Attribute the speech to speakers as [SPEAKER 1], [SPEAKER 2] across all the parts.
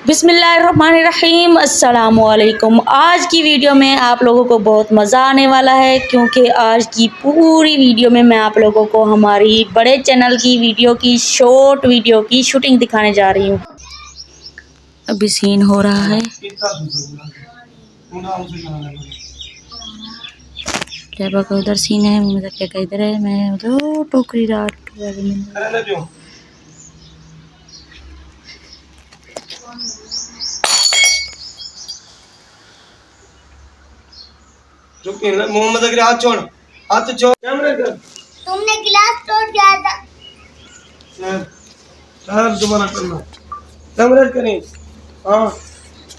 [SPEAKER 1] बिस्मिल्लाहिर्रहमानिर्रहीम अस्सलामुअलैकुम। आज की वीडियो में आप लोगों को बहुत मज़ा आने वाला है, क्योंकि आज की पूरी वीडियो में मैं आप लोगों को हमारी बड़े चैनल की वीडियो की शॉर्ट वीडियो की शूटिंग दिखाने जा रही हूँ। अभी सीन हो रहा है। लैबा का उधर सीन है, मुझे क्या इधर है, मैं उधर टोकरी रात
[SPEAKER 2] मोहम्मद अगर हाथ छोड़, हाथ छोड़। कैमरे कर।
[SPEAKER 3] तुमने गिलास तोड़ दिया था।
[SPEAKER 2] सर दोबारा करना। कैमरे करें। हाँ।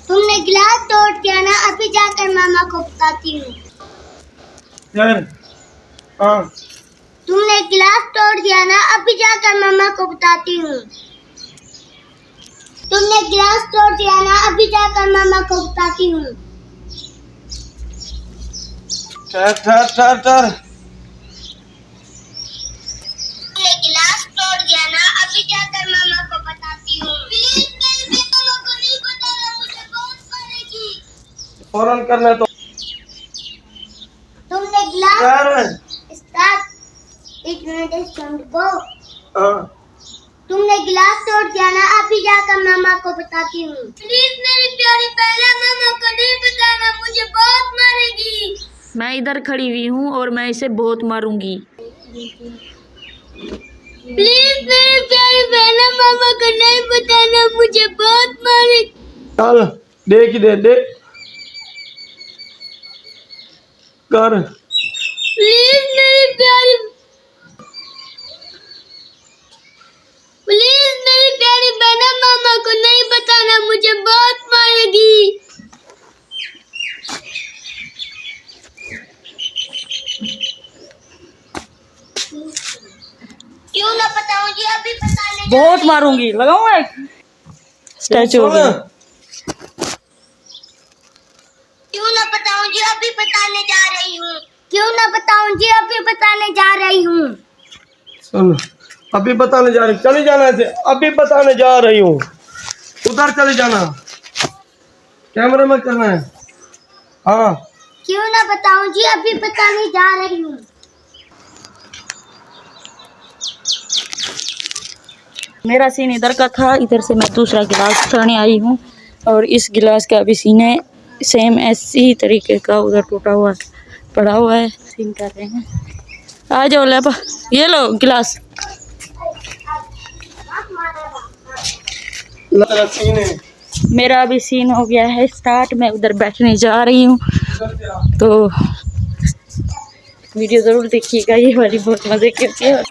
[SPEAKER 3] तुमने गिलास तोड़ दिया ना, अभी जाकर मामा को बताती हूँ।
[SPEAKER 2] सर। हाँ।
[SPEAKER 3] तुमने गिलास तोड़ दिया ना, अभी जाकर मामा को बताती हूँ। तुमने गिलास तोड़ दिया ना, अभी जाकर मामा को बताती हूँ।
[SPEAKER 2] ठहर।
[SPEAKER 3] तुमने गिलास तोड़ दिया ना, अभी जाकर मामा को बताती हूँ। प्लीज मेरी मामा को नहीं बताना, मुझे बहुत मारेगी।
[SPEAKER 2] फौरन करना तो।
[SPEAKER 3] तुमने गिलास स्टार्ट। एक मिनट साउंड को।
[SPEAKER 2] हाँ।
[SPEAKER 3] तुमने गिलास तोड़ दिया ना, अभी जाकर मामा को बताती हूँ। प्लीज मेरी प्यारी पहले मामा को नहीं बताना, मुझे बहुत मारेगी।
[SPEAKER 1] मैं इधर खड़ी हुई हूँ और मैं इसे बहुत मारूंगी।
[SPEAKER 3] प्लीज मेरी प्यारी बहना मामा को नहीं बताना, मुझे बहुत मारेगी।
[SPEAKER 2] चल देख दे कर।
[SPEAKER 3] प्लीज मेरी प्यारी बहना मामा को नहीं बताना, मुझे बहुत मारेगी। क्यों ना बताऊं जी, अभी बताने
[SPEAKER 1] बहुत मारूंगी, लगाऊंगा एक स्टैचू हो गया।
[SPEAKER 3] क्यों ना बताऊं जी, अभी बताने जा रही हूँ। क्यों ना बताऊं जी, अभी बताने जा रही हूँ।
[SPEAKER 2] सुन, अभी बताने जा रही, चली जाना है। अभी बताने जा रही हूँ, उधर चली जाना। कैमरे में करना है। हाँ।
[SPEAKER 3] क्यों ना बताऊं जी, अभी बताने जा रही हूँ।
[SPEAKER 1] मेरा सीन इधर का था, इधर से मैं दूसरा गिलास उठाने आई हूँ और इस गिलास का भी सीन है सेम ऐसी तरीके का, उधर टूटा हुआ पड़ा हुआ है। सीन कर रहे हैं। आ जाओ लेबा, ये लो गिलास।
[SPEAKER 2] सीन है।
[SPEAKER 1] मेरा अभी सीन हो गया है स्टार्ट, मैं उधर बैठने जा रही हूँ, तो वीडियो ज़रूर देखिएगा, ये वाली बहुत मज़े की होती है।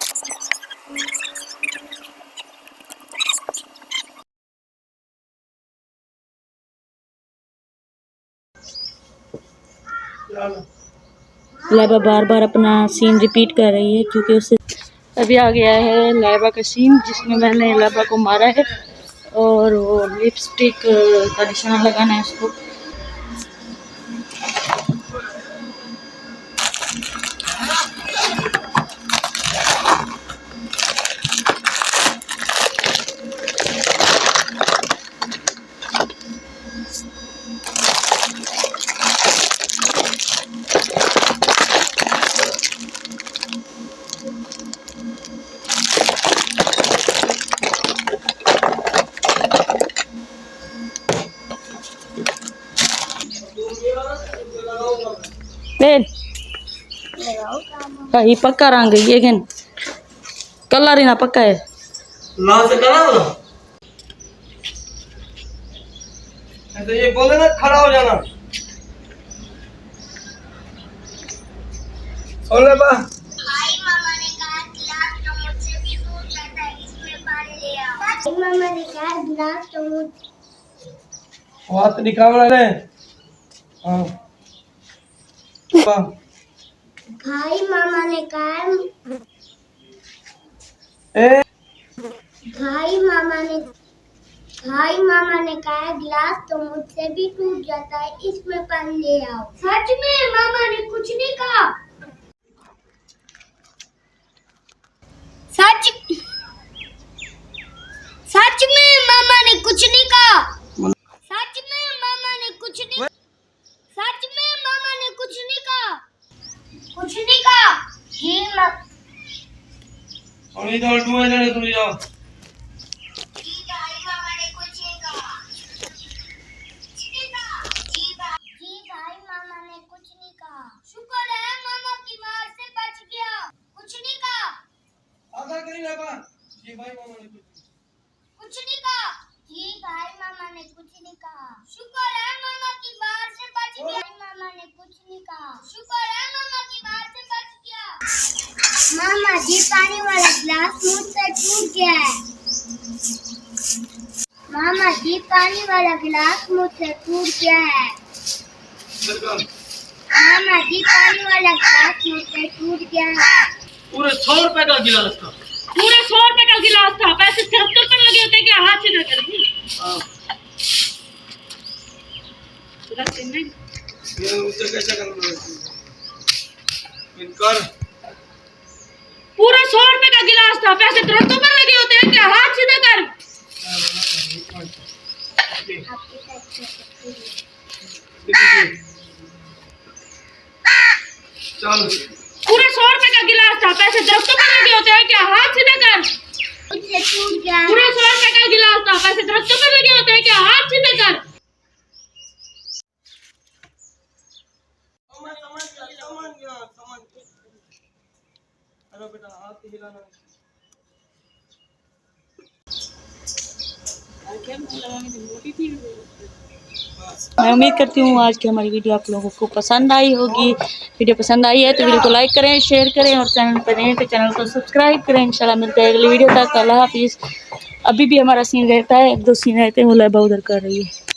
[SPEAKER 1] लैबा बार बार अपना सीन रिपीट कर रही है, क्योंकि उससे अभी आ गया है लैबा का सीन, जिसमें मैंने लैबा को मारा है और वो लिपस्टिक का निशान लगाना है उसको। कहीं पक्का रंग ये गन कलर ही ना पक्का है
[SPEAKER 2] ना से करा हो ना। ऐसे ये बोले ना, खड़ा हो जाना। सुन ले बा।
[SPEAKER 3] भाई मामा ने कहा गिलास तो मुझसे भी टूट जाता है, इसमें पानी ले आओ। मामा ने कहा गिलास तो
[SPEAKER 2] हाथ दिखावना रे। हाँ।
[SPEAKER 3] भाई मामा ने कहा
[SPEAKER 2] ए
[SPEAKER 3] भाई मामा ने कहा गिलास तो मुझसे भी टूट जाता है, इसमें पानी ले आओ। सच में मामा ने कुछ नहीं कहा। सच में मामा ने कुछ नहीं कहा।
[SPEAKER 2] नहीं तो उल्टू है जाने तुम जाओ।
[SPEAKER 3] जी भाई मामा ने कुछ नहीं कहा। जी भाई मामा ने कुछ नहीं कहा। शुक्र है मामा की मार से बच गया। कुछ नहीं कहा।
[SPEAKER 2] आधा कहीं लगा। जी भाई मामा ने
[SPEAKER 3] कुछ नहीं कहा। जी भाई मामा ने कुछ नहीं कहा। शुक्र है मामा की मार से बच गया। मामा ने कुछ नहीं कहा। शुक्र है मामा की मार से बच गया। मामा जी पानी वाला गिलास मुझसे टूट गया है। मामा जी पानी वाला गिलास मुझसे टूट गया है। मामा जी पानी वाला गिलास मुझसे टूट गया है।
[SPEAKER 2] पूरे 100 रुपए का गिलास था।
[SPEAKER 1] पूरे 100 रुपए का गिलास था, पैसे 73 पर लगे होते क्या? हाथ सीधा कर दी।
[SPEAKER 2] हाँ। ये उसे कैसे करना है? इनकार।
[SPEAKER 1] पूरे 100 रुपए का गिलास था, पैसे 73 पर लगे होते हैं क्या? हाथ सीधा कर।
[SPEAKER 2] चल।
[SPEAKER 1] पूरे 100 रुपए का गिलास था, पैसे 73 पर लगे होते हैं क्या? हाथ सीधा कर।
[SPEAKER 3] मुझसे टूट गया।
[SPEAKER 1] पूरे 100 रुपए का गिलास था, पैसे 73 पर लगे होते हैं क्या? हाथ सीधा कर।
[SPEAKER 2] समझ गया। अरे बेटा हाथ हिलाना।
[SPEAKER 1] मैं उम्मीद करती हूँ आज की हमारी वीडियो आप लोगों को पसंद आई होगी। वीडियो पसंद आई है तो वीडियो को लाइक करें, शेयर करें और चैनल पर नए तो चैनल को सब्सक्राइब करें। इंशाल्लाह मिलते हैं अगली वीडियो तक। अल्लाह हाफिज़। अभी भी हमारा सीन रहता है, 1-2 सीन रहते हैं, वो लहबा उधर कर रही है।